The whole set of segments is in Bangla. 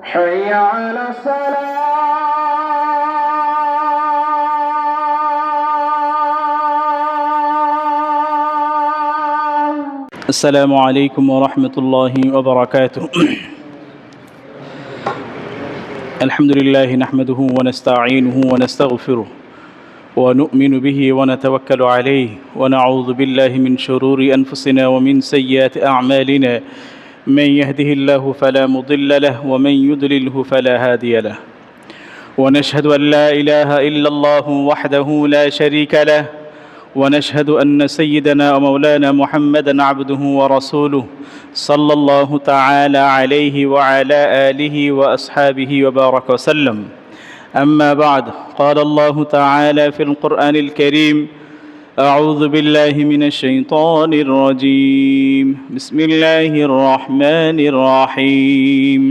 حي على الصلاة. السلام عليكم ورحمة الله وبركاته. الحمد لله نحمده ونستعينه ونستغفره ونؤمن به ونتوكل عليه ونعوذ بالله من شرور أنفسنا ومن سيئات أعمالنا، من يهده الله فلا مضل له ومن يضلله فلا هادي له، ونشهد أن لا إله إلا الله وحده لا شريك له، ونشهد أن سيدنا ومولانا محمدًا عبده ورسوله صلى الله تعالى عليه وعلى آله وأصحابه وبارك وسلم. أما بعد، قال الله تعالى في القرآن الكريم: أعوذ بالله من الشيطان الرجيم، بسم الله الرحمن الرحيم.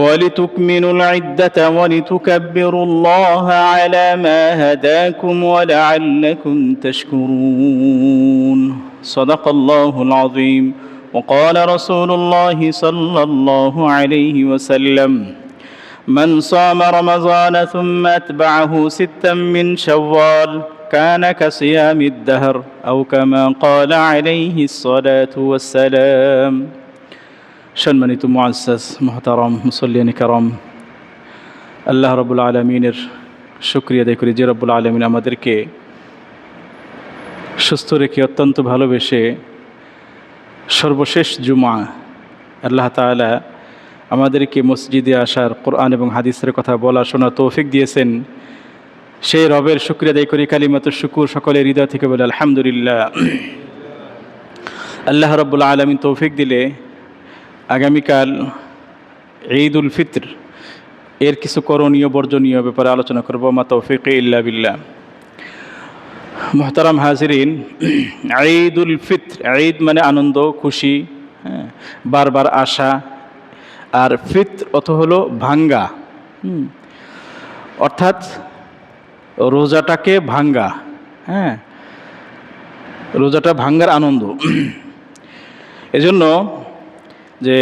ولتكملوا العدة ولتكبروا الله على ما هداكم ولعلكم تشكرون. صدق الله العظيم. وقال رسول الله صلى الله عليه وسلم: من صام رمضان ثم أتبعه ستا من شوال كان كصيام الدهر أو كما قال عليه الصلاة والسلام. সম্মানিত মুআজ্জাজ মুহতারাম মুসল্লিয়ান কিরাম, আল্লাহ রাব্বুল আলামিনের শুকরিয়া আদায় করি যে রাব্বুল আলামিন আমাদেরকে সুস্থ রেখে অত্যন্ত ভালোবেসে সর্বশেষ জুমা আল্লাহ তাআলা আমাদেরকে মসজিদে আসার, কোরআন এবং হাদিসের কথা বলা শোনার তৌফিক দিয়েছেন। সেই রবের শুকরিয়া আদায় করি, কালিমাতুশ শুকুর সকলের হৃদয় থেকে বলে আলহামদুলিল্লাহ। আল্লাহ রাব্বুল আলামিন তৌফিক দিলে আগামীকাল ঈদ উল ফিত্র এর কিছু করণীয় বর্জনীয় ব্যাপারে আলোচনা করব। মা তৌফিক ইল্লা বিল্লাহ। মুহতারাম হাজিরিন, ঈদ উল ফিত্র, ঈদ মানে আনন্দ খুশি, বারবার আসা, আর ফিত্র অর্থ হলো ভাঙ্গা, অর্থাৎ রোজাটাকে ভাঙ্গা, রোজাটা ভাঙ্গার আনন্দ। এজন্য যে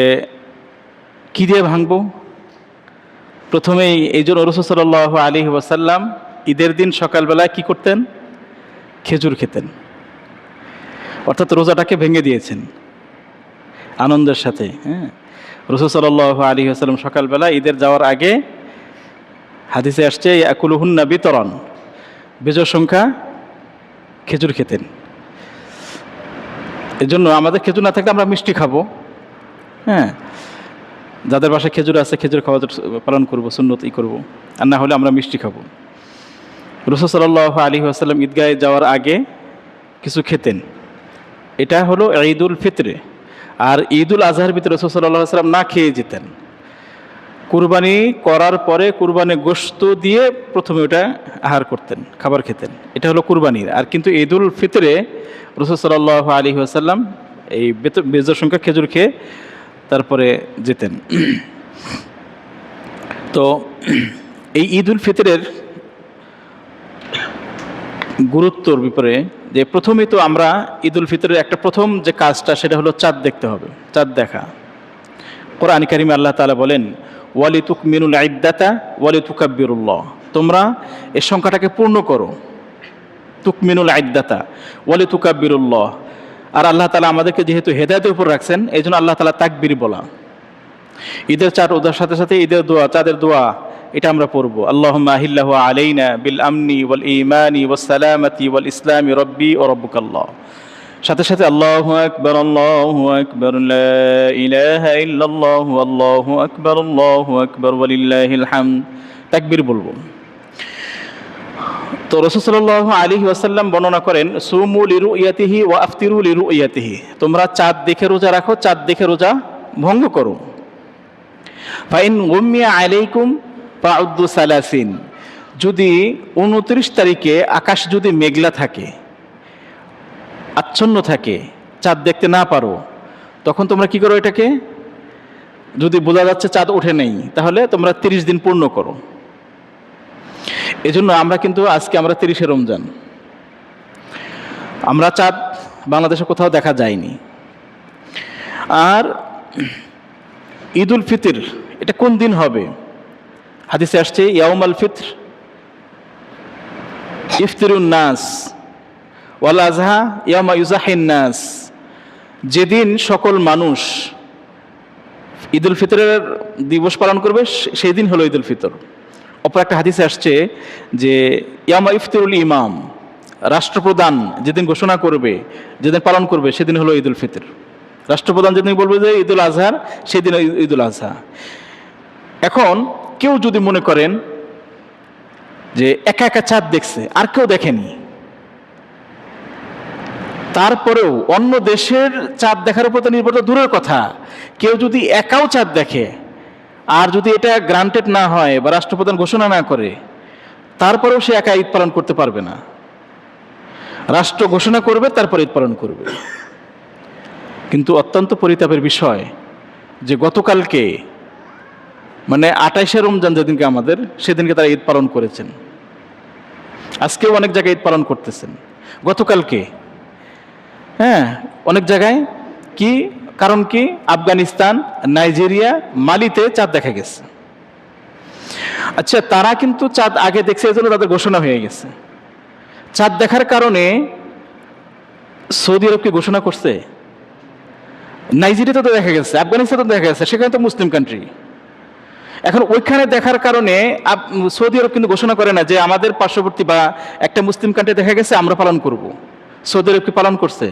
কী দিয়ে ভাঙব, প্রথমেই এই জন্য রাসূল সাল্লাল্লাহু আলাইহি ওয়াসাল্লাম ঈদের দিন সকালবেলায় কি করতেন? খেজুর খেতেন, অর্থাৎ রোজাটাকে ভেঙে দিয়েছেন আনন্দের সাথে। রাসূল সাল্লাল্লাহু আলাইহি ওয়াসাল্লাম সকালবেলা ঈদের যাওয়ার আগে হাদিসে আসছে ইয়াকুলুহুন্না বিতরন, বেজোড় সংখ্যা খেজুর খেতেন। এজন্য আমাদের খেজুর না থাকলে আমরা মিষ্টি খাবো, যাদের বাসায় খেজুর আছে খেজুর খাওয়া পালন করবো, সুন্নত করবো, আর না হলে আমরা মিষ্টি খাবো। রাসূল সাল্লাল্লাহু আলাইহি ওয়াসাল্লাম ঈদগাহে যাওয়ার আগে কিছু খেতেন, এটা হলো ঈদুল ফিত্রে। আর ঈদুল আজহার ভিতরে রাসূল সাল্লাল্লাহু আলাইহি ওয়াসাল্লাম না খেয়ে যেতেন। কুরবানি করার পরে কুরবানি গোশত দিয়ে প্রথমে ওটা আহার করতেন, খাবার খেতেন, এটা হলো কুরবানির। আর কিন্তু ঈদুল ফিত্রে রাসূল সাল্লাল্লাহু আলাইহি ওয়াসাল্লাম এই বেজোড় সংখ্যা খেজুর খেয়ে তারপরে যেতেন। তো এই ঈদ উল ফিতরের গুরুত্বর ব্যাপারে যে প্রথমেই তো আমরা ঈদ উল ফিতরের একটা প্রথম যে কাজটা সেটা হলো চাঁদ দেখতে হবে, চাঁদ দেখা। কোরআন কারিমে আল্লাহ তাআলা বলেন ওয়ালিতুকমিনুল ইদ্দাতা ওয়ালিতুকাব্বিরুল্লাহ, তোমরা এই সংখ্যাটাকে পূর্ণ করো। তুকমিনুল ইদ্দাতা ওয়ালিতুকাব্বিরুল্লাহ। আর আল্লাহ তাআলা আমাদেরকে যেহেতু হেদায়েতের উপর রাখছেন, এই জন্য আল্লাহ তাআলা তাকবীর বলা। ঈদের চাঁদ ওদের সাথে সাথে ঈদের দোয়া, চাঁদের দোয়া, এটা আমরা পড়ব। আল্লাহুম্মা আহিল্লাহু আলাইনা বিল আমনি ওয়াল ঈমানি ওয়াস সালামাতি ওয়াল ইসলামি রব্বি ওয়া রাব্বুকাল্লাহ। সাথে সাথে আল্লাহু আকবার লা ইলাহা ইল্লাল্লাহু আল্লাহু আকবার ওয়ালিল্লাহিল হামদ, তাকবীর বলবো। তো রাসূল সাল্লাল্লাহু আলাইহি ওয়াসাল্লাম বর্ণনা করেন সুমু লিরুয়াতিহি ওয়া আফতিরু লিরুয়াতিহি, তোমরা চাঁদ দেখে রোজা রাখো, চাঁদ দেখে রোজা ভঙ্গ করো। ফাইন গুম্মিয়া আলাইকুম ফাউদ্দু সালাসিন, যদি 29 তারিখে আকাশ যদি মেঘলা থাকে, আচ্ছন্ন থাকে, চাঁদ দেখতে না পারো, তখন তোমরা কি করো? এটাকে যদি বোঝা যাচ্ছে চাঁদ ওঠে নেই, তাহলে তোমরা 30 দিন পূর্ণ করো। এজন্য আমরা কিন্তু আজকে আমরা 30শে রমজান, আমরা চাঁদ বাংলাদেশে কোথাও দেখা যায়নি। আর ঈদ উল ফিতর এটা কোন দিন হবে? হাদিসে আসছে ইয়াউমাল ফিতর ইফতিরুন নাস ওয়াল আযহা ইয়াউমা ইউজাহিন নাস, যেদিন সকল মানুষ ঈদ উল ফিতরের দিবস পালন করবে সেই দিন হলো ঈদ উল ফিতর। অপর একটা হাদিসে আসছে যে ইয়াউমা ইফতিরুল ইমাম, রাষ্ট্রপ্রধান যেদিন ঘোষণা করবে, যেদিন পালন করবে সেদিন হলো ঈদ উল ফিতর। রাষ্ট্রপ্রধান যেদিন বলবে যে ঈদ উল আজহার, সেদিন ঈদ উল আজহা। এখন কেউ যদি মনে করেন যে একা একা চাঁদ দেখছে আর কেউ দেখেনি, তারপরেও অন্য দেশের চাঁদ দেখার উপর তো নির্ভর দূরের কথা, কেউ যদি একাও চাঁদ দেখে আর যদি এটা গ্রান্টেড না হয় বা রাষ্ট্রপ্রধান ঘোষণা না করে, তারপরেও সে একা ঈদ পালন করতে পারবে না। রাষ্ট্র ঘোষণা করবে, তারপর ঈদ পালন করবে। কিন্তু অত্যন্ত পরিতাপের বিষয় যে গতকালকে মানে 28শে রমজান যেদিনকে আমাদের, সেদিনকে তারা ঈদ পালন করেছেন। আজকেও অনেক জায়গায় ঈদ পালন করতেছেন। গতকালকে হ্যাঁ অনেক জায়গায় কি কারণ কি আফগানিস্তান, নাইজেরিয়া, মালিতে চাঁদ দেখা গেছে। আচ্ছা, তারা কিন্তু চাঁদ আগে দেখছে, এজন্য তাদের ঘোষণা হয়ে গেছে। চাঁদ দেখার কারণে সৌদি আরব কি ঘোষণা করছে? নাইজেরিয়াতে তো দেখা গেছে, আফগানিস্তানে তো দেখা গেছে, সেখানে তো মুসলিম কান্ট্রি। এখন ওইখানে দেখার কারণে সৌদি আরব কিন্তু ঘোষণা করে না যে আমাদের পার্শ্ববর্তী বা একটা মুসলিম কান্ট্রি দেখা গেছে আমরা পালন করব। সৌদি আরব কি পালন করছে?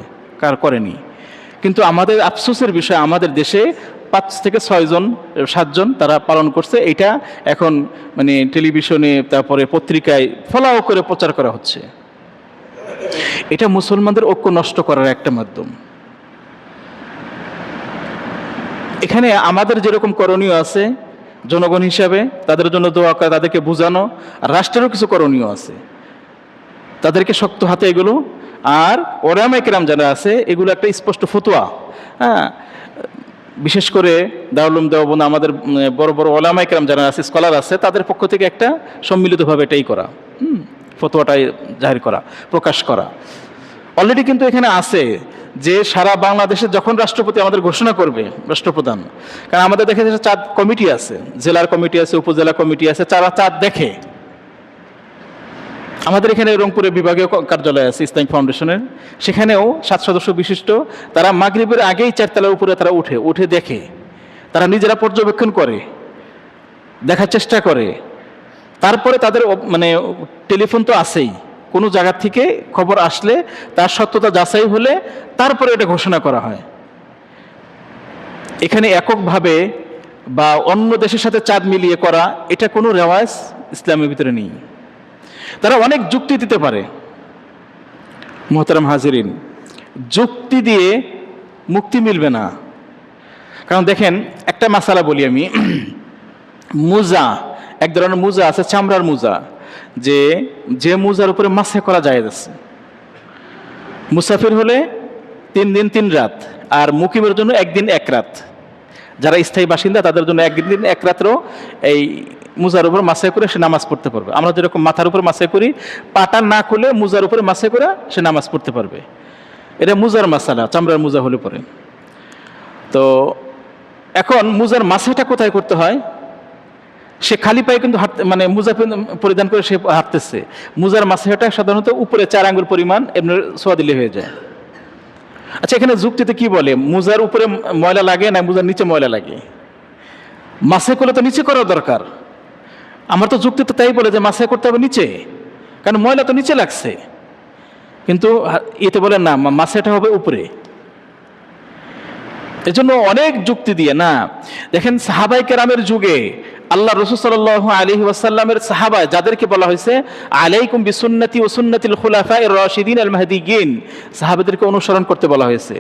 করেনি। কিন্তু আমাদের আফসোসের বিষয়, আমাদের দেশে 5 থেকে 6 জন 7 জন তারা পালন করছে। এটা এখন মানে টেলিভিশনে, তারপরে পত্রিকায় ফলাও করে প্রচার করা হচ্ছে। এটা মুসলমানদের ঐক্য নষ্ট করার একটা মাধ্যম। এখানে আমাদের যেরকম করণীয় আছে জনগণ হিসাবে, তাদের জন্য দোয়া করা, তাদেরকে বোঝানো, রাষ্ট্রেরও কিছু করণীয় আছে, তাদেরকে শক্ত হাতে এগুলো। আর ওলামায়ে কেরাম যারা আছে, এগুলো একটা স্পষ্ট ফতোয়া। হ্যাঁ, বিশেষ করে দারুল উলুম দেওবন্দ আমাদের বড় বড় ওলামায়ে কেরাম যারা আছে, স্কলার আছে, তাদের পক্ষ থেকে একটা সম্মিলিতভাবে এটাই করা, ফতোয়াটাই জাহির করা, প্রকাশ করা। অলরেডি কিন্তু এখানে আছে যে সারা বাংলাদেশে যখন রাষ্ট্রপতি আমাদের ঘোষণা করবে, রাষ্ট্রপ্রধান, কারণ আমাদের দেখে যে চাঁদ কমিটি আছে, জেলার কমিটি আছে, উপজেলা কমিটি আছে, যারা চাঁদ দেখে। আমাদের এখানে রংপুরে বিভাগীয় কার্যালয় আছে ইসলামিক ফাউন্ডেশনের, সেখানেও 7 সদস্য বিশিষ্ট, তারা মাগরিবের আগেই 4 তলার উপরে তারা উঠে দেখে, তারা নিজেরা পর্যবেক্ষণ করে, দেখার চেষ্টা করে। তারপরে তাদের মানে টেলিফোন তো আছেই, কোনো জায়গা থেকে খবর আসলে তার সত্যতা যাচাই হলে তারপরে এটা ঘোষণা করা হয়। এখানে এককভাবে বা অন্য দেশের সাথে চাঁদ মিলিয়ে করা, এটা কোনো রেওয়াজ ইসলামের ভিতরে নেই। তারা অনেক যুক্তি দিতে পারে। মোহতারাম হাজিরিন, যুক্তি দিয়ে মুক্তি মিলবে না। কারণ দেখেন, একটা মাসালা বলি আমি, মুজা, এক ধরনের মুজা আছে, চামড়ার মুজা, যে মুজার উপরে মাসে করা যায় আছে। মুসাফির হলে 3 দিন 3 রাত, আর মুকিমের জন্য 1 দিন 1 রাত। যারা স্থায়ী বাসিন্দা তাদের জন্য 1 দিন 1 রাত্রও এই মুজার উপর মাসে করে সে নামাজ পড়তে পারবে। আমরা যেরকম মাথার উপর মাসে করি, পাটা না খুলে মুজার উপরে মাসে করে সে নামাজ পড়তে পারবে। এটা মুজার মাসালা, চামড়ার মুজা হলে পরে। তো এখন মুজার মাসেটা কোথায় করতে হয়? সে খালি পায়ে কিন্তু মানে মুজা পরিধান করে সে হাঁটতেছে। মুজার মাসেটা সাধারণত উপরে 4 আঙ্গুল পরিমাণ এমনি সোয়া দিলে হয়ে যায়। আচ্ছা, এখানে যুক্তিতে কি বলে, মুজার উপরে ময়লা লাগে না মুজার নিচে ময়লা লাগে? মাসে করলে তো নিচে করা দরকার। আমার তো যুক্তিতে তাই বলে যে মাসে করতে হবে নিচে, কারণ ময়লা তো নিচে লাগছে। কিন্তু এতে বলে না, মাসেটা হবে উপরে। এজন্য অনেক যুক্তি দিয়ে না। দেখেন, সাহাবায়ে কেরামের যুগে আল্লাহ রাসূল সাল্লাল্লাহু আলাইহি ওয়াসাল্লামের সাহাবা যাদেরকে বলা হয়েছে আলাইকুম বিসুন্নতি ওয়া সুন্নাতিল খুলাফায়ে রাশিদিন আল মাহদিয়িন, সাহাবাদেরকে অনুসরণ করতে বলা হয়েছে।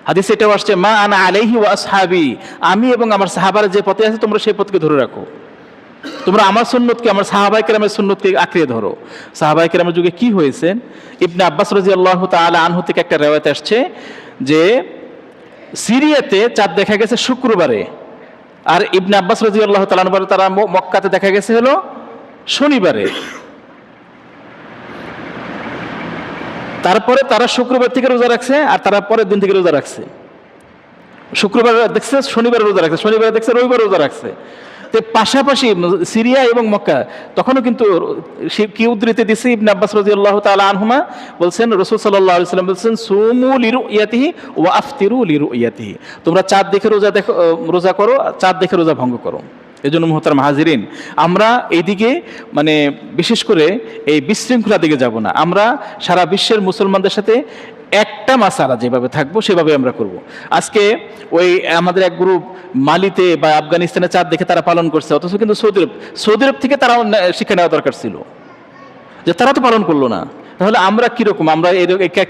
হাদিসে এটাও আসছে, মা আনা আলাইহি ওয়া আসহাবি, আমি এবং আমার সাহাবারা যে পথে আছে তোমরা সেই পথকে ধরে রাখো। তোমরা আমার সুন্নতকে, আমার সাহাবায়ে কেরামের সুন্নতকে আঁকড়ে ধরো। সাহাবায়ে কেরামের যুগে কি হয়েছে, ইবনে আব্বাস রাদিয়াল্লাহু তাআলা আনহু থেকে একটা রিওয়ায়াত আসছে যে সিরিয়াতে চাঁদ দেখা গেছে শুক্রবারে, আর ইবনে আব্বাস রাদিয়াল্লাহু তাআলা আনহু তারা মক্কাতে দেখা গেছে হলো শনিবারে। তারপরে তারা শুক্রবার থেকে রোজা রাখছে, আর তারা পরের দিন থেকে রোজা রাখছে। শুক্রবার দেখছে শনিবার রোজা রাখছে, শনিবার দেখছে রবিবার রোজা রাখছে। তো পাশাপাশি সিরিয়া এবং মক্কা তখনও কিন্তু কি উদ্ধৃতি দিছে ইবনে আব্বাস রাদিয়াল্লাহু তাআলা আনহুমা বলছেন, রাসূল সাল্লাল্লাহু আলাইহি ওয়াসাল্লাম বলছেন সুমু লিরুয়াতিহি ওয়া আফতিরু লিরুয়াতিহি, তোমরা চাঁদ দেখে রোজা করো, চাঁদ দেখে রোজা ভঙ্গ করো। এই জন্য মুহতারাম হাজিরিন, আমরা এইদিকে মানে বিশেষ করে এই বিশৃঙ্খলা দিকে যাব না, আমরা সারা বিশ্বের মুসলমানদের সাথে একটা মাসালা যেভাবে থাকবো সেভাবে আমরা করব। আজকে ওই আমাদের এক গ্রুপ মালিতে বা আফগানিস্তানে চাঁদ দেখে তারা পালন করছে, অথচ কিন্তু সৌদি আরব থেকে তারা শিক্ষা নেওয়া দরকার ছিল, যে তারা তো পালন করলো না। তাহলে আমরা কিরকম, আমরা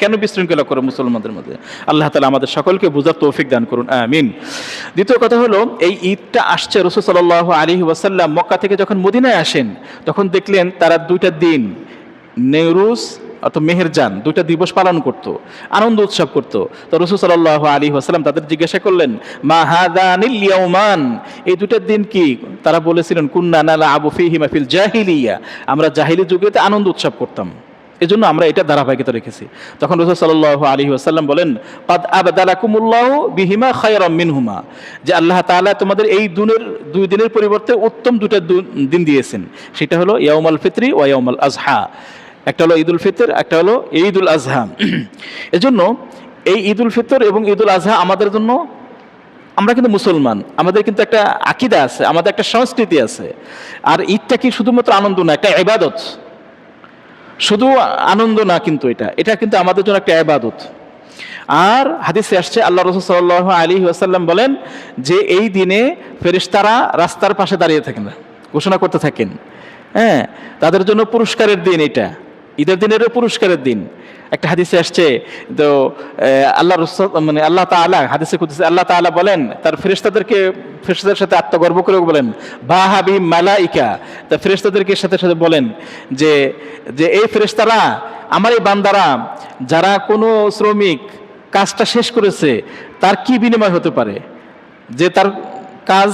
কেন বিশৃঙ্খলা করো মুসলমানদের মধ্যে? আল্লাহ তাআলা আমাদের সকলকে বুঝার তৌফিক দান করুন, আমিন। দ্বিতীয় কথা হলো, এই ঈদটা আসছে, রাসূল সাল্লাল্লাহু আলাইহি ওয়াসাল্লাম মক্কা থেকে যখন মদিনায় আসেন তখন দেখলেন তারা দুইটা দিন নেওরুজ অর্থাৎ মেহেরজান দুইটা দিবস পালন করত, আনন্দ উৎসব করত। তো রাসূল সাল্লাল্লাহু আলাইহি ওয়াসাল্লাম তাদের জিজ্ঞাসা করলেন, মা হাদানিল ইয়াউমান, এই দুইটা দিন কি? তারা বলেছিলেন, কুন্না নালআবু ফীহিমা ফিল জাহিলিয়া, আমরা জাহিলি যুগে আনন্দ উৎসব করতাম, এজন্য আমরা এটা ধারাবাহিকতা রেখেছি। তখন রাসূল সাল্লাল্লাহু আলাইহি ওয়াসাল্লাম বলেন, কাদ আবদালাকুমুল্লাহু বিহিমা খায়রাম মিনহুমা, যে আল্লাহ তাআলা তোমাদের এই দুই দিনের পরিবর্তে উত্তম দুটো দিন দিয়েছেন, সেটা হলো ইয়াউমুল ফিতরি ওয়া ইয়াউমুল আযহা। একটা হলো ঈদুল ফিতর, একটা হলো ঈদুল আযহা। এজন্য এই ঈদুল ফিতর এবং ঈদুল আযহা আমাদের জন্য, আমরা কিন্তু মুসলমান, আমাদের কিন্তু একটা আকীদা আছে, আমাদের একটা সংস্কৃতি আছে। আর ঈদটা কি শুধুমাত্র আনন্দ না, একটা ইবাদত, শুধু আনন্দ না, কিন্তু এটা কিন্তু আমাদের জন্য একটা ইবাদত। আর হাদিসে আসছে, আল্লাহ রাসূল সাল্লাল্লাহু আলাইহি ওয়াসাল্লাম বলেন যে এই দিনে ফেরেশতারা রাস্তার পাশে দাঁড়িয়ে থাকেন, ঘোষণা করতে থাকেন, হ্যাঁ, তাদের জন্য পুরস্কারের দিন, এটা ঈদের দিনেরও পুরস্কারের দিন। একটা হাদিসে আসছে, তো আল্লাহ রাসূল মানে আল্লাহ তাআলা হাদিসে কুদসি আল্লাহ তাআলা বলেন তার ফেরেশতাদের সাথে আত্মগর্ব করে বলেন, বাহাবি মালাইকা, তা ফেরেশতাদেরকে সাথে সাথে বলেন যে এই ফেরেশতারা, আমার এই বান্দারা যারা কোনো শ্রমিক কাজটা শেষ করেছে তার কি বিনিময় হতে পারে, যে তার কাজ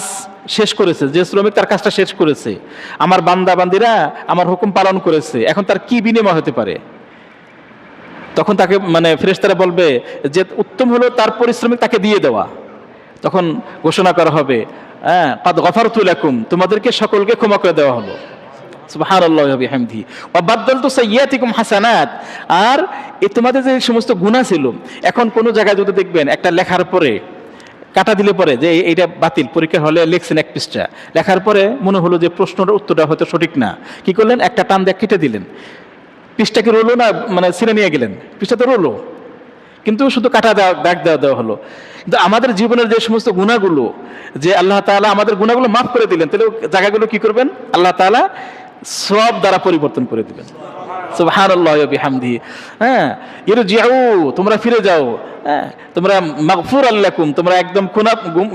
শেষ করেছে, যে শ্রমিক তার কাজটা শেষ করেছে, আমার বান্দা বান্দিরা আমার হুকুম পালন করেছে, এখন তার কি বিনিময় হতে পারে? তখন তাকে মানে ফেরেশতারা বলবে যে উত্তম হলো তার পরিশ্রমিক তাকে দিয়ে দেওয়া। তখন ঘোষণা করা হবে, হ্যাঁ, কাদ গফারতু লাকুম, তোমাদেরকে সকলকে ক্ষমা করে দেওয়া হলো, সুবহানাল্লাহি ওয়া বিহামদিহি, ওয়া বাদদালতু সাইয়্যাতিকুম হাসানাত, আর এই তোমাদের যে সমস্ত গুনাহ ছিল, এখন কোনো জায়গায় যদি দেখবেন একটা লেখার পরে কাটা দিলে পরে যে এইটা বাতিল, পরীক্ষার হলে লিখছেন এক পৃষ্ঠা, লেখার পরে মনে হলো যে প্রশ্নের উত্তরটা হয়তো সঠিক না, কি করলেন, একটা টান দিয়ে কেটে দিলেন, পৃষ্ঠাকে রোলো না, মানে ছিঁড়ে নিয়ে গেলেন, পৃষ্ঠা তো রোলো, কিন্তু শুধু কাটা দাগ দেওয়া হলো। কিন্তু আমাদের জীবনের যে সমস্ত গুনাহগুলো, যে আল্লাহ তাআলা আমাদের গুনাহগুলো মাফ করে দিলেন, তাহলে জায়গাগুলো কি করবেন, আল্লাহ তাআলা সব দ্বারা পরিবর্তন করে দিবেন, সুবহানাল্লাহি ওয়া বিহামদিহি। হ্যাঁ, ইরজিউ, তোমরা ফিরে যাও, হ্যাঁ, তোমরা মাগফুরাল লাকুম, তোমরা একদম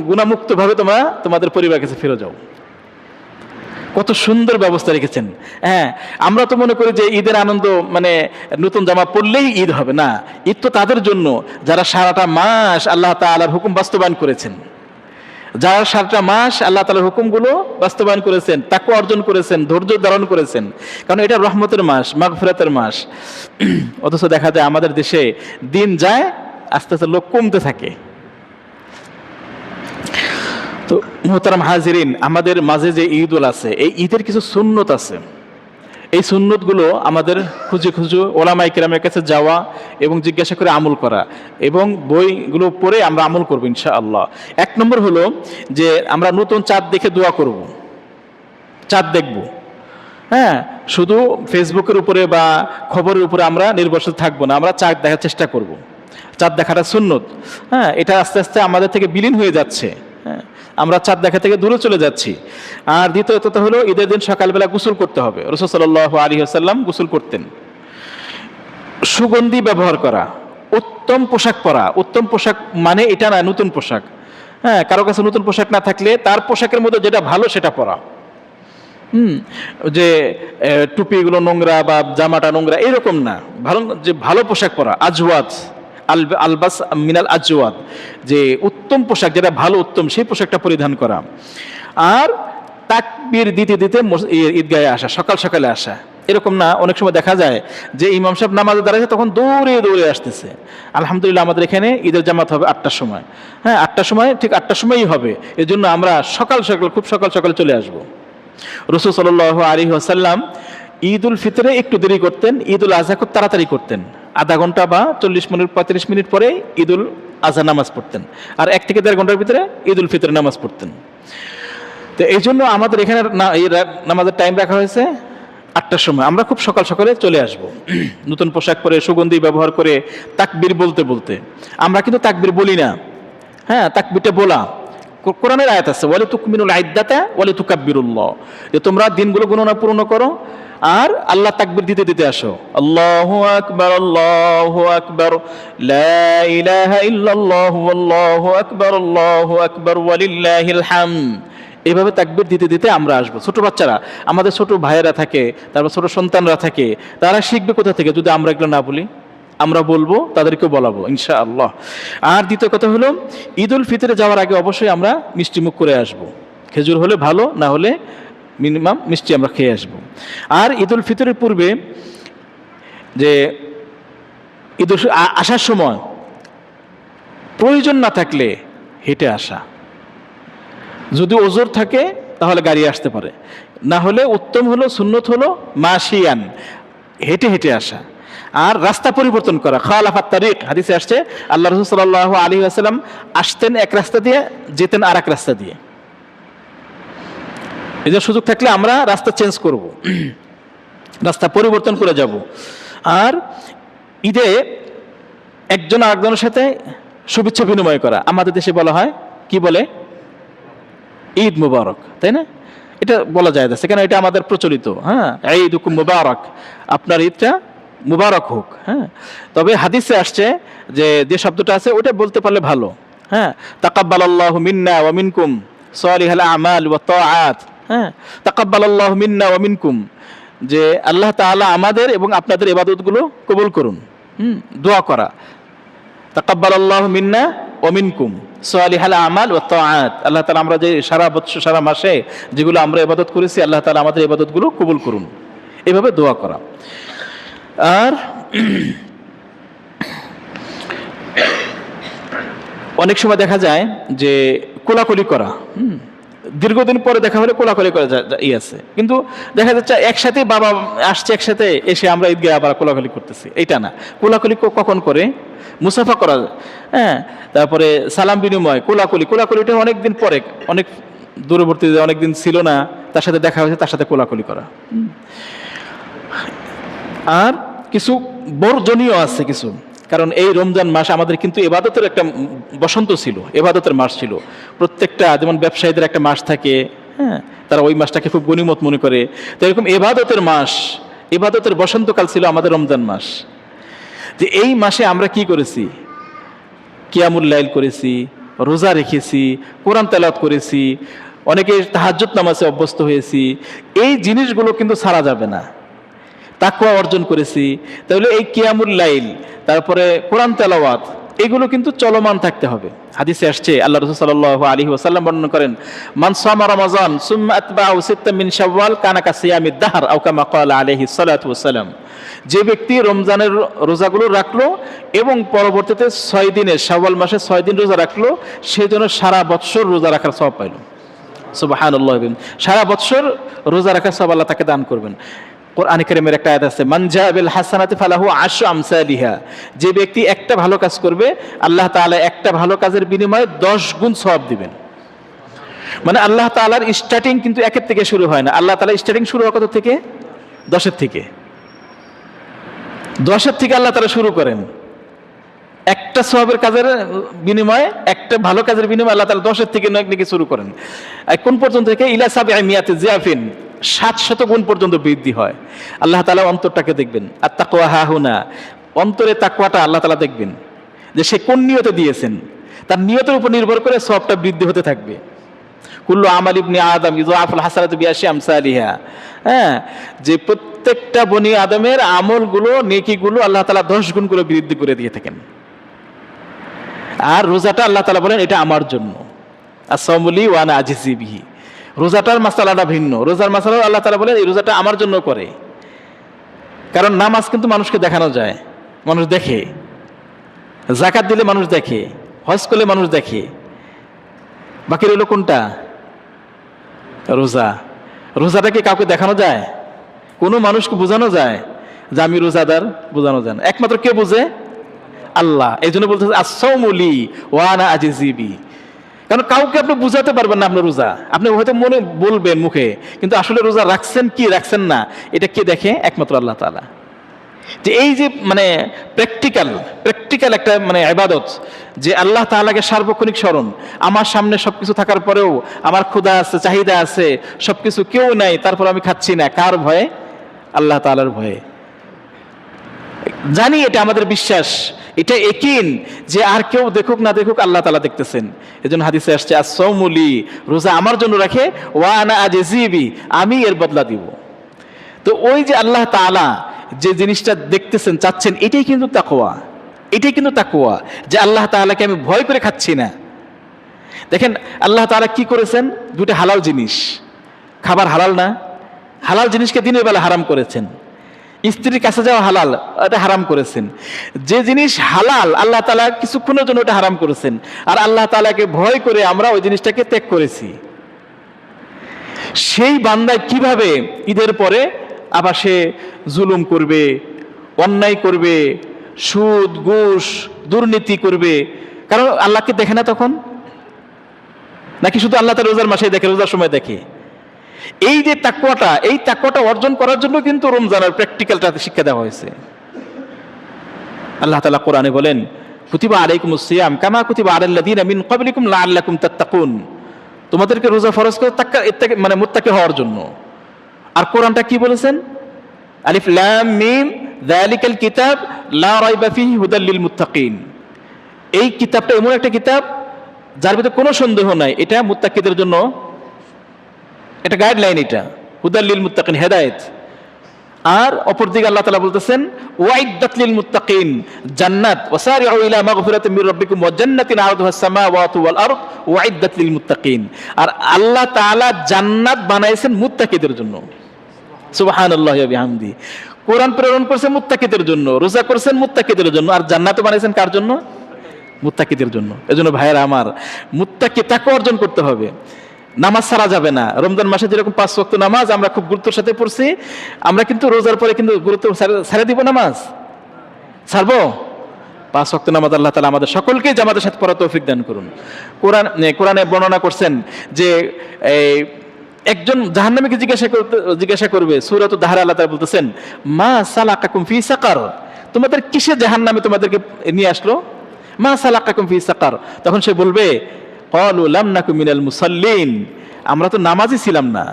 গুনাহমুক্ত ভাবে তোমরা তোমাদের পরিবারের কাছে ফিরে যাও। কত সুন্দর ব্যবস্থা রেখেছেন। হ্যাঁ, আমরা তো মনে করি যে ঈদের আনন্দ মানে নতুন জামা পরলেই ঈদ হবে না, ঈদ তো তাদের জন্য যারা সারাটা মাস আল্লাহ তাআলার হুকুম বাস্তবায়ন করেছেন, যারা সারাটা মাস আল্লাহ তাআলার হুকুমগুলো বাস্তবায়ন করেছেন, তাকওয়া অর্জন করেছেন, ধৈর্য ধারণ করেছেন, কারণ এটা রহমতের মাস, মাগফিরাতের মাস। অথচ দেখা যায় আমাদের দেশে দিন যায়, আস্তে আস্তে লোক কমতে থাকে। তো মুহতারাম হাজিরিন, আমাদের মাঝে যে ঈদুল আছে, এই ঈদের কিছু সুন্নত আছে, এই সুন্নতগুলো আমাদের খুঁজে ওলামায়ে কেরামের কাছে যাওয়া এবং জিজ্ঞাসা করে আমল করা, এবং বইগুলো পড়ে আমরা আমল করবো ইনশাআল্লাহ। এক নম্বর হলো যে আমরা নতুন চাঁদ দেখে দোয়া করব, চাঁদ দেখব, হ্যাঁ, শুধু ফেসবুকের উপরে বা খবরের উপরে আমরা নির্ভরশীল থাকবো না, আমরা চাঁদ দেখার চেষ্টা করব। চাঁদ দেখাটা সুন্নত, হ্যাঁ, এটা আস্তে আস্তে আমাদের থেকে বিলীন হয়ে যাচ্ছে, হ্যাঁ, আমরা চাঁদ দেখা থেকে দূরে চলে যাচ্ছি। আর দ্বিতীয়ত হলো ঈদের দিন সকালবেলা গোসল করতে হবে, রাসূল সাল্লাল্লাহু আলাইহি ওয়াসাল্লাম গোসল করতেন। সুগন্ধি ব্যবহার করা, উত্তম পোশাক পরা, উত্তম পোশাক মানে এটা না নতুন পোশাক, হ্যাঁ, কারো কাছে নতুন পোশাক না থাকলে তার পোশাকের মধ্যে যেটা ভালো সেটা পরা, যে টুপিগুলো নোংরা বা জামাটা নোংরা এরকম না, ভালো পোশাক পরা, আজওয়াদ আলবাস মিনাল আজওয়াদ, যে উত্তম পোশাক যেটা ভালো উত্তম সেই পোশাকটা পরিধান করা। আর তাকবীর দিতে দিতে ঈদগাহে আসা, সকালে আসা, এরকম না, অনেক সময় দেখা যায় যে ইমাম সাহেব নামাজে দাঁড়াইছে তখন দৌড়ে দৌড়ে আসতেছে। আলহামদুলিল্লাহ আমাদের এখানে ঈদের জামাত হবে 8টার সময়, হ্যাঁ 8টার সময়, ঠিক 8টার সময়ই হবে। এই জন্য আমরা সকাল সকাল, খুব সকাল সকাল চলে আসব। রাসূল সাল্লাল্লাহু আলাইহি ওয়াসাল্লাম ঈদ উল ফিতরে একটু দেরি করতেন, ঈদ উল আজহা খুব তাড়াতাড়ি করতেন। আধা ঘন্টা বা 40 মিনিট 35 মিনিট পরে ঈদ উল আজহা নামাজ পড়তেন, আর 1 থেকে 1.5 ঘন্টার ভিতরে ঈদ উল ফিতরের নামাজ পড়তেন। তো এই জন্য আমাদের এখানে এই নামাজের টাইম রাখা হয়েছে 8টার সময়। আমরা খুব সকাল সকালে চলে আসব, নতুন পোশাক পরে, সুগন্ধি ব্যবহার করে, তাকবীর বলতে বলতে। আমরা কিন্তু তাকবীর বলি না, হ্যাঁ তাকবীরটা বলা কোরআনের আয়াত আছে, ওয়ালি তুকমিনুল ইদ্দাতা ওয়ালি তুকাব্বিরুল্লাহ, যে তোমরা দিনগুলো গণনা পূর্ণ করো আর আল্লাহ তাকবীর দিতে দিতে আসো। আল্লাহু আকবার, আল্লাহু আকবার, লা ইলাহা ইল্লাল্লাহু আল্লাহু আকবার ওয়ালিল্লাহিল হামদ। এইভাবে তাকবীর দিতে দিতে আমরা আসবো। ছোট বাচ্চারা, আমাদের ছোট ভাইয়েরা থাকে, তারপর ছোট সন্তানরা থাকে, তারা শিখবে কোথা থেকে যদি আমরা এগুলো না বলি? আমরা বলবো, তাদেরকেও বলাবো ইনশাআল্লাহ। আর দ্বিতীয় কথা হলো, ঈদ উল ফিতরে যাওয়ার আগে অবশ্যই আমরা মিষ্টিমুখ করে আসব। খেজুর হলে ভালো, না হলে মিনিমাম মিষ্টি আমরা খেয়ে আসব। আর ঈদ উল ফিতরের পূর্বে যে ঈদ আসার সময় প্রয়োজন না থাকলে হেঁটে আসা, যদি ওজোর থাকে তাহলে গাড়ি আসতে পারে, না হলে উত্তম হলো, সুন্নত হলো মাশিয়ান, হেঁটে হেঁটে আসা। আর রাস্তা পরিবর্তন করা, খালাফাত তারিক, হাদিসে আসছে আল্লাহ রাসূল সাল্লাল্লাহু আলাইহি ওয়াসাল্লাম আসতেন এক রাস্তা দিয়ে, যেতেন আর এক রাস্তা দিয়ে। এই যে সুযোগ থাকলে আমরা রাস্তা চেঞ্জ করব, রাস্তা পরিবর্তন করে যাব। আর ঈদে একজন আরেকজনের সাথে শুভেচ্ছা বিনিময় করা, আমাদের দেশে বলা হয়, কি বলে? ঈদ মুবারক, তাই না? এটা বলা যায় যাচ্ছে, কেন এটা আমাদের প্রচলিত। হ্যাঁ, ঈদুকুম মুবারক, আপনার ঈদটা মুবারক হোক। হ্যাঁ, তবে হাদিসে আসছে যে শব্দটা আছে ওটা বলতে পারলে ভালো। হ্যাঁ, তাকাব্বালাল্লাহু মিন্না ওয়া মিনকুম সালিহাল আমাল ওয়া তাআত। হ্যাঁ, তাকাব্বালাল্লাহু মিন্না ওয়া মিনকুম, যে আল্লাহ তাআলা আমাদের এবং আপনাদের ইবাদতগুলো কবুল করুন। দোয়া করা, তাকাব্বালাল্লাহু মিন্না ওয়া মিনকুম সালিহাল আমাল ওয়া তাআত। আল্লাহ তাআলা আমরা যে সারা বছর, সারা মাসে যেগুলো আমরা ইবাদত করেছি, আল্লাহ তাআলা আমাদের ইবাদতগুলো কবুল করুন, এভাবে দোয়া করা। আর অনেক সময় দেখা যায় যে কোলাকুলি করা, দীর্ঘদিন পরে দেখা হলে কোলাকুলি করা আছে, কিন্তু দেখা যাচ্ছে একসাথে বাবা আসছে, একসাথে এসে আমরা ঈদগাহে আবার কোলাকুলি করতেছি, এইটা না। কোলাকুলি কখন করে? মুসাফা করা, হ্যাঁ, তারপরে সালাম বিনিময়, কোলাকুলিটা অনেকদিন পরে, অনেক দূরবর্তী, অনেকদিন ছিল না, তার সাথে দেখা হয়েছে, তার সাথে কোলাকুলি করা। আর কিছু বর্জনীয় আছে কিছু, কারণ এই রমজান মাস আমাদের কিন্তু ইবাদতের একটা বসন্ত ছিল, ইবাদতের মাস ছিল। প্রত্যেকটা, যেমন ব্যবসায়ীদের একটা মাস থাকে, হ্যাঁ, তারা ওই মাসটাকে খুব গনিমত মনে করে, তো এরকম ইবাদতের মাস, ইবাদতের বসন্তকাল ছিল আমাদের রমজান মাস। যে এই মাসে আমরা কি করেছি? কিয়ামুল লাইল করেছি, রোজা রেখেছি, কোরআন তেলাওয়াত করেছি, অনেকে তাহাজ্জুদ নামাজে অভ্যস্ত হয়েছি। এই জিনিসগুলো কিন্তু ছাড়া যাবে না। তাকওয়া অর্জন করেছি, তাহলে এই কিয়ামুল লাইল, তারপরে কোরআন তেলাওয়াত, এগুলো কিন্তু চলমান থাকতে হবে। হাদিসে আসছে, আল্লাহ রাসূল সাল্লাল্লাহু আলাইহি ওয়াসাল্লাম বর্ণনা করেন, মান সামা রমাযান সুম্মা আতবাউ সিত্তাম মিন শাওয়াল কানা কাসিয়ামিদ দাহর আও কামা ক্বালা আলাইহি সাল্লাতু ওয়াসসালাম। যে ব্যক্তি রমজানের রোজাগুলো রাখলো এবং পরবর্তীতে 6 দিনের, শাওয়াল মাসে 6 দিন রোজা রাখলো, সেই জন্য সারা বছর রোজা রাখার সওয়াব পাইল। সুবহানাল্লাহ, সারা বছর রোজা রাখার সওয়াব আল্লাহ তাকে দান করবেন। কোরআন কারীমের একটা আয়াত আছে, মান জা বিল হাসানাতি ফালাহু আশরু আমসালিহা, যে ব্যক্তি একটা ভালো কাজ করবে, আল্লাহ তাআলা একটা ভালো কাজের বিনিময়ে 10 গুণ সওয়াব দিবেন। মানে আল্লাহ তাআলার স্টার্টিং কিন্তু 1 থেকে শুরু হয় না, আল্লাহ তাআলা স্টার্টিং শুরু হয় কত থেকে? 10 থেকে। 10 থেকে আল্লাহ তাআলা শুরু করেন। একটা সওয়াবের কাজের বিনিময়ে, একটা ভালো কাজের বিনিময়ে আল্লাহ তাআলা 10 থেকে নাকি শুরু করেন। কোন পর্যন্ত থেকে? ইলা সাবঈমিয়াতি জিয়াফিন, 700 গুণ পর্যন্ত বৃদ্ধি হয়। আল্লাহ তাআলা অন্তরটাকে দেখবেন। আর তাকওয়া হাহুনা, অন্তরে তাকওয়াটা আল্লাহ তাআলা দেখবেন, যে সে কোন নিয়তে দিয়েছেন, তার নিয়তের উপর নির্ভর করে সওয়াবটা বৃদ্ধি হতে থাকবে। কুল্লু আমাল ইবনি আদম ইযআফুল হাসানাতু বিআশরি আমসালিহা, হ্যাঁ, যে প্রত্যেকটা বনি আদমের আমলগুলো, নেকিগুলো আল্লাহ তাআলা 10 গুণ করে বৃদ্ধি করে দিয়ে থাকেন। আর রোজাটা আল্লাহ তাআলা বলেন এটা আমার জন্য, আস-সাওমুলি ওয়া আনা আজিজি বিহি। রোজাটার মাসালাটা ভিন্ন, রোজার মাসালা আল্লাহ তাআলা বলেন এই রোজাটা আমার জন্য করে, কারণ নামাজ কিন্তু মানুষকে দেখানো যায়, মানুষ দেখে, যাকাত দিলে মানুষ দেখে, হজ করলে মানুষ দেখে। বাকি রইল কোনটা? রোজা। রোজাটা কি কাউকে দেখানো যায়? কোনো মানুষকে বোঝানো যায় যে আমি রোজাদার? বোঝানো যায় না। একমাত্র কে বুঝে? আল্লাহ। এই জন্য বলতেছে আস-সাওমু লি ওয়া আনা আজজি বি। কারণ কাউকে আপনি বুঝাতে পারবেন না আপনি রোজা, আপনি হয়তো মনে বলবেন মুখে, কিন্তু আসলে রোজা রাখছেন কি রাখছেন না এটা কে দেখে? একমাত্র আল্লাহ তাআলা। যে এই যে মানে প্র্যাকটিক্যাল একটা মানে ইবাদত, যে আল্লাহ তাআলাকে সার্বক্ষণিক স্মরণ, আমার সামনে সবকিছু থাকার পরেও আমার ক্ষুধা আছে, চাহিদা আছে, সবকিছু কেউ নাই, তারপর আমি খাচ্ছি না, কার ভয়ে? আল্লাহ তাআলার ভয়ে। জানি এটা আমাদের বিশ্বাস, এটা ইয়াকিন যে আর কেউ দেখুক না দেখুক আল্লাহ তাআলা দেখতেছেন। এজন্য হাদিসে আসছে আস-সাওমু লি, রোজা আমার জন্য রাখে, ওয়া আনা আজজি বি, আমি এর বদলা দিব। তো ওই যে আল্লাহ তাআলা যে জিনিসটা দেখতেছেন, চাচ্ছেন, এটাই কিন্তু তাকওয়া। এটাই কিন্তু তাকওয়া, যে আল্লাহ তাআলাকে আমি ভয় করে খাচ্ছি না। দেখেন আল্লাহ তাআলা কি করেছেন, দুটো হালাল জিনিস, খাবার হালাল না, হালাল জিনিসকে দিনের বেলা হারাম করেছেন। স্ত্রীর কাছে যাওয়া হালাল, এটা হারাম করেছেন। যে জিনিস হালাল আল্লাহ তাআলা কিছুক্ষণের জন্য ওটা হারাম করেছেন, আর আল্লাহ তাআলাকে ভয় করে আমরা ওই জিনিসটাকে ত্যাগ করেছি। সেই বান্দায় কিভাবে ঈদের পরে আবার সে জুলুম করবে, অন্যায় করবে, সুদ ঘুষ দুর্নীতি করবে? কারণ আল্লাহকে দেখে না তখন, নাকি শুধু আল্লাহ তাআলা রোজার মাসে দেখে, রোজার সময় দেখে? এই যে তাকওয়াটা, এই তাকওয়াটা অর্জন করার জন্য কিন্তু রমজানের প্র্যাকটিক্যালটা শিক্ষা দেওয়া হয়েছে। আল্লাহ তাআলা কোরআনে বলেন কুতিবা আলাইকুমুস সিয়াম কামা কুতিবা আলাল লাযিনা মিন ক্বাবলিকুম লাআল্লাকুম তাত্তাকুন। তোমাদেরকে রোজা ফরজ করে মানে মুত্তাকি হওয়ার জন্য। আর কোরআনটা কি বলেছেন? আলিফ লাম মিম যালিকাল কিতাব লা রাইবা ফীহি হুদাল লিল মুত্তাকিন। এই কিতাবটা এমন একটা কিতাব যার ভিতরে কোনো সন্দেহ নাই, এটা মুত্তাকিদের জন্য, এটা গাইডলাইন, এটা হুদাল লিল মুত্তাকিন, হেদায়েত। আর অপরদিকে আল্লাহ তাআলা বলতেছেন ওয়াইদ্দাত লিল মুত্তাকিন, জান্নাত, ওয়াসারিউ ইলা মাগফিরাতিন মির রাব্বিকুম ওয়া জান্নাতিন আরদুহাস সামাওয়াতু ওয়াল আরদ ওয়াইদ্দাত লিল মুত্তাকিন। আর আল্লাহ তাআলা জান্নাত বানাইছেন মুত্তাকিদের জন্য। সুবহানাল্লাহি ওয়া বিহামদি। কোরআন প্রেরণ করেছেন মুত্তাকিদের জন্য, রোজা করেছেন মুত্তাকিদের জন্য, আর জান্নাত বানাইছেন কার জন্য? মুত্তাকিদের জন্য। এজন্য ভাইয়েরা আমার, মুত্তাকি তাকওয়া অর্জন করতে হবে। নামাজ ছাড়া যাবে না। রমজান মাসে যেরকম 5 ওয়াক্ত নামাজ আমরা খুব গুরুত্বের সাথে পড়ছি, আমরা কিন্তু রোজার পরে কিন্তু গুরুত্ব ছেড়ে দিব নামাজ? ছাড়বো? 5 ওয়াক্ত নামাজ আল্লাহ তাআলা আমাদের সকলকে জামাতের সাথে পড়ার তৌফিক দান করুন। কোরআনে বর্ণনা করছেন যে একজন জাহান্নামীকে জিজ্ঞাসা করবে, সূরাতুদ দাহর আল্লাহ তাআলা বলতেছেন মা সালাকাকুম ফি সাকার, তোমাদের কিসে জাহান্নামে তোমাদেরকে নিয়ে আসলো? মা সালাকাকুম ফি সাকার। তখন সে বলবে ক্বালু লাম নাকু মিনাল মুসাল্লিন, আমরা তো নামাজই ছিলাম না,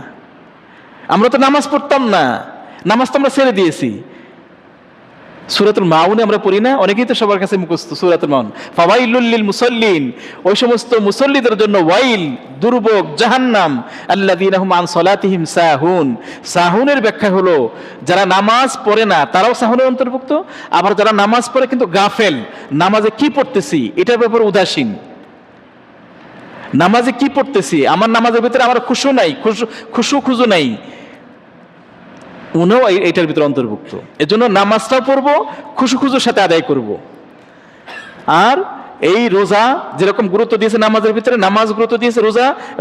আমরা তো নামাজ পড়তাম না, নামাজ তো আমরা ছেড়ে দিয়েছি। সূরাতুল মাউনে আমরা পড়ি না? অনেকেই তো সবার কাছে মুখস্থ সূরাতুল মাউন। ফাওয়াইলুল লিল মুসাল্লিন, ওই সমস্ত মুসল্লিদের জন্য ওয়াইল, দুর্ভোগ, জাহান্নাম। আল্লাযীনা হুম আন সালাতিহিম সাহুন। সাহুনের ব্যাখ্যা হলো যারা নামাজ পড়ে না তারাও সাহুনের অন্তর্ভুক্ত, আবার যারা নামাজ পড়ে কিন্তু গাফেল, নামাজে কি পড়তেছি এটার ব্যাপারে উদাসীন। নামাজে কি পড়তেছি, আমার নামাজের ভিতরে আমার খুশু নাই, খুশু নাই, উনিও এইটার ভিতরে অন্তর্ভুক্ত। এজন্য নামাজটাও পড়বো, খুশুর সাথে আদায় করব। আর এই রোজা যেরকম গুরুত্ব দিয়েছে নামাজের ভিতরে, নামাজ গুরুত্ব দিয়েছে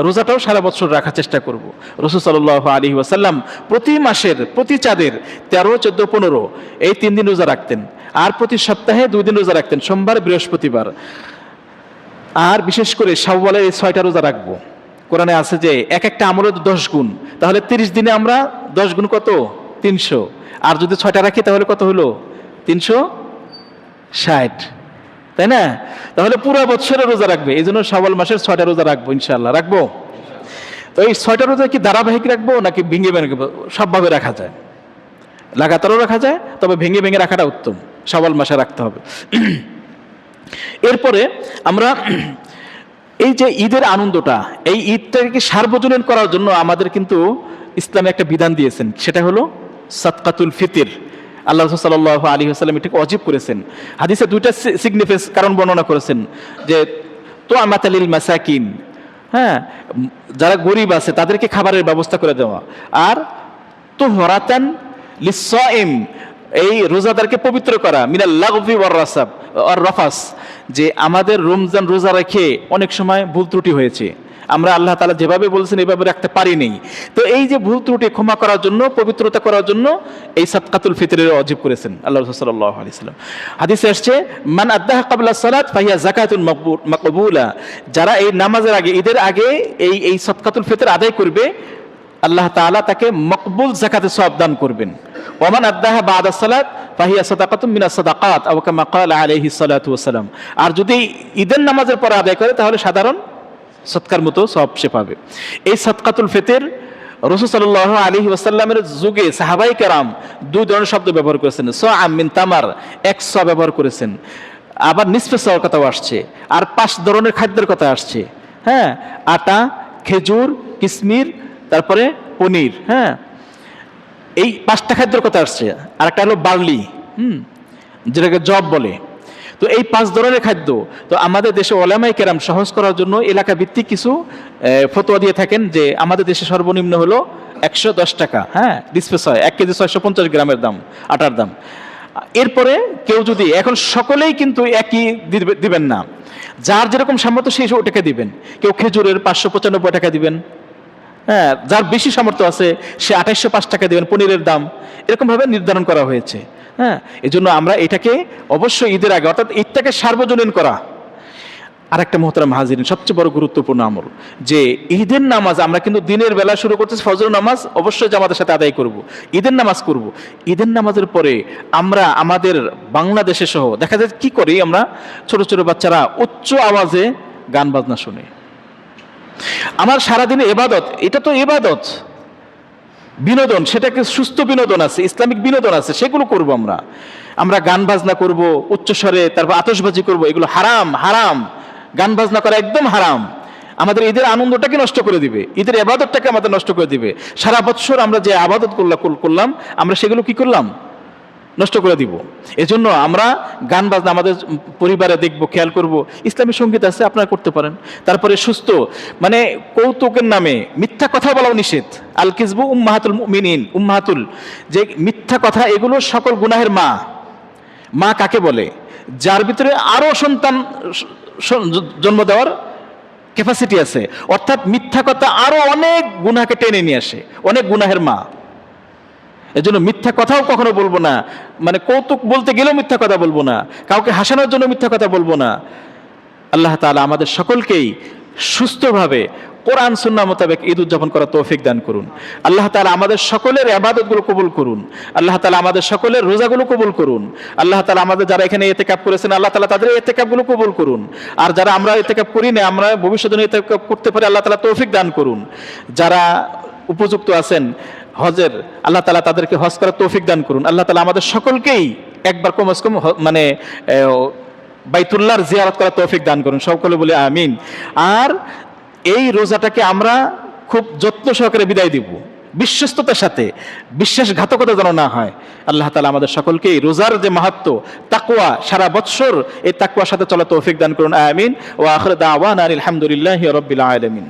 রোজাটাও সারা বছর রাখার চেষ্টা করব। রাসূল সাল্লাল্লাহু আলাইহি ওয়াসাল্লাম প্রতি মাসের প্রতি চাঁদের 13, 14, 15 এই 3 দিন রোজা রাখতেন। আর প্রতি সপ্তাহে 2 দিন রোজা রাখতেন, সোমবার, বৃহস্পতিবার। আর বিশেষ করে শাওয়ালের এই 6টা রোজা রাখবো। কোরআনে আছে যে এক একটা আমলের 10 গুণ, তাহলে 30 দিনে আমরা 10 গুণ কত? 300। আর যদি 6টা রাখি তাহলে কত হলো? 360, তাই না? তাহলে পুরো বছরের রোজা রাখবে। এই জন্য শাওয়াল মাসের 6টা রোজা রাখবো, ইনশাআল্লাহ রাখবো। তো এই 6টা রোজা কি ধারাবাহিক রাখবো নাকি ভেঙে রাখবো? সবভাবে রাখা যায়, লাগাতারও রাখা যায়, তবে ভেঙে রাখাটা উত্তম। শাওয়াল মাসে রাখতে হবে। এরপরে আমরা এই যে ঈদের আনন্দটা, এই ঈদটাকে সার্বজনীন করার জন্য আমাদের কিন্তু ইসলামে একটা বিধান দিয়েছেন, সেটা হলো সাদকাতুল ফিতর। আল্লাহ রাসূল সাল্লাল্লাহু আলাইহি ওয়াসাল্লাম এটাকে ওয়াজিব করেছেন। হাদিসে 2টা সিগনিফিকেন্স কারণ বর্ণনা করেছেন, যে তুআমাতাল লিল মাসাকিন, হ্যাঁ, যারা গরিব আছে তাদেরকে খাবারের ব্যবস্থা করে দেওয়া, আর তুহরাতান লিস-সাইম, এই রোজাদারকে পবিত্র করা মিনাল লাগভি ওয়ার রাসাব আর রাফাস, যে আমাদের রমজান রোজা রেখে অনেক সময় ভুল ত্রুটি হয়েছে, আমরা আল্লাহ তাআলা যেভাবে বলছেন এভাবে রাখতে পারিনি। তো এই যে ভুল ত্রুটি ক্ষমা করার জন্য, পবিত্রতা করার জন্য এই সাদকাতুল ফিতরের ওয়াজিব করেছেন আল্লাহ রাসূল সাল্লাল্লাহু আলাইহি ওয়াসাল্লাম। হাদিসে আসছে মান আদ্দাহা ক্বাবলা সালাত ফাহিয়া যাকাতুন মাকবুলা, যারা এই নামাজের আগে, ঈদের আগে এই সাদকাতুল ফিতর আদায় করবে, আল্লাহ তাআলা তাকে মকবুল যাকাতের সওয়াব দান করবেন। ওমান আদ্দাহা বাদা সালাত ফাহিয়া সাদাকাতুম মিনাস সাদাকাত আও কামা ক্বালা আলাইহি সাল্লাতু ওয়াসালাম, আর যদি ঈদের নামাজের পর আদায় করে তাহলে সাধারণ সৎকার মতো সওয়াব সে পাবে। এই সাদকাতুল ফিতর রাসূল সাল্লাল্লাহু আলাইহি ওয়াসাল্লামের যুগে সাহাবায়ে কেরাম দুই ধরনের শব্দ ব্যবহার করেছেন, সাআম মিন তামার, এক স ব্যবহার করেছেন, আবার নিসফে সওয়ার কথাও আসছে, আর 5 ধরনের খাদ্যের কথা আসছে। হ্যাঁ, আটা, খেজুর, কিশমির, তারপরে পনির। হ্যাঁ, এই 5টা খাদ্যের কথা আসছে। আর একটা হলো বার্লি, যেটাকে জব বলে। তো এই 5 ধরনের খাদ্য, তো আমাদের দেশে ওলামায়ে কেরাম সহজ করার জন্য এলাকা ভিত্তিক কিছু ফতোয়া দিয়ে থাকেন যে আমাদের দেশে সর্বনিম্ন হলো 110 টাকা। হ্যাঁ, ডিসপেস হয় 1 কেজি 650 গ্রামের দাম, আটার দাম। এরপরে কেউ যদি, এখন সকলেই কিন্তু একই দিবেন না, যার যেরকম সামর্থ্য সেই ওটাকে দিবেন। কেউ খেজুরের 595 টাকা দিবেন, হ্যাঁ, যার বেশি সামর্থ্য আছে সে 2805 টাকা দেবেন পনিরের দাম, এরকমভাবে নির্ধারণ করা হয়েছে। হ্যাঁ, এই জন্য আমরা এটাকে অবশ্যই ঈদের আগে, অর্থাৎ ঈদটাকে সার্বজনীন করা। আর একটা মোহতারাম হাজিরিন, সবচেয়ে বড় গুরুত্বপূর্ণ আমল যে ঈদের নামাজ আমরা কিন্তু দিনের বেলা শুরু করতেছি, ফজর নামাজ অবশ্যই জামাতের সাথে আদায় করব, ঈদের নামাজ করব। ঈদের নামাজের পরে আমরা আমাদের বাংলাদেশে সহ দেখা যায় কি করি, আমরা ছোট ছোট বাচ্চারা উচ্চ আওয়াজে গান বাজনা শুনে। আমার সারাদিনে ইবাদত, এটা তো ইবাদত, বিনোদন, সেটাকে সুস্থ বিনোদন আছে, ইসলামিক বিনোদন আছে, সেগুলো করব। আমরা গান বাজনা করব উচ্চস্বরে, তারপর আতশবাজি করব, এগুলো হারাম। হারাম, গান বাজনা করা একদম হারাম। আমাদের ঈদের আনন্দটাকে নষ্ট করে দিবে, ঈদের ইবাদতটাকে আমাদের নষ্ট করে দিবে। সারা বছর আমরা যে ইবাদত করলাম, আমরা সেগুলো কি করলাম, নষ্ট করে দিব। এজন্য আমরা গান বাজনা আমাদের পরিবারে দেখব, খেয়াল করব। ইসলামী সঙ্গীত আছে, আপনারা করতে পারেন। তারপরে সুস্থ, মানে কৌতুকের নামে মিথ্যা কথা বলাও নিষেধ। আল কিযবু উম্মাহাতুল মুমিনিন, উম্মাহাতুল, যে মিথ্যা কথা, এগুলো সকল গুনাহের মা। মা কাকে বলে? যার ভিতরে আরো সন্তান জন্ম দেওয়ার ক্যাপাসিটি আছে, অর্থাৎ মিথ্যা কথা আরো অনেক গুনাহকে টেনে নিয়ে আসে, অনেক গুনাহের মা। এজন্য মিথ্যা কথাও কখনো বলবো না, মানে কৌতুক বলতে গেলেও মিথ্যা কথা বলবো না, কাউকে হাসানোর জন্য মিথ্যা কথা বলবো না। আল্লাহ তাআলা আমাদের সকলকেই সুস্থভাবে কোরআন সুন্নাহ মোতাবেক ঈদ উদযাপন করার তৌফিক দান করুন। আল্লাহ তাআলা আমাদের সকলের ইবাদতগুলো কবুল করুন। আল্লাহ তাআলা আমাদের সকলের রোজাগুলো কবুল করুন। আল্লাহ তাআলা আমাদের যারা এখানে ইতিকাফ করেছেন, আল্লাহ তাআলা তাদের ইতিকাফগুলো কবুল করুন। আর যারা আমরা ইতিকাফ করি না, আমরা ভবিষ্যতে ইতিকাফ করতে পারি, আল্লাহ তাআলা তৌফিক দান করুন। যারা উপযুক্ত আছেন হজের, আল্লাহ তাআলা তাদেরকে হজ করার তৌফিক দান করুন। আল্লাহ তাআলা আমাদের সকলকেই একবার কমস কম মানে বাইতুল্লাহর জিয়ারত করার তৌফিক দান করুন। সকলে বলি আমিন। আর এই রোজাটাকে আমরা খুব যত্ন সহকারে বিদায় দিব, বিশ্বস্ততার সাথে, বিশ্বাসঘাতকতা যেন না হয়। আল্লাহ তাআলা আমাদের সকলকেই রোজার যে মাহাত্ম্য, তাকওয়া, সারা বৎসর এই তাকওয়ার সাথে চলা তৌফিক দান করুন। আমিন। ওয়া আখিরু দাওয়ানা আলহামদুলিল্লাহি রাব্বিল আলামিন।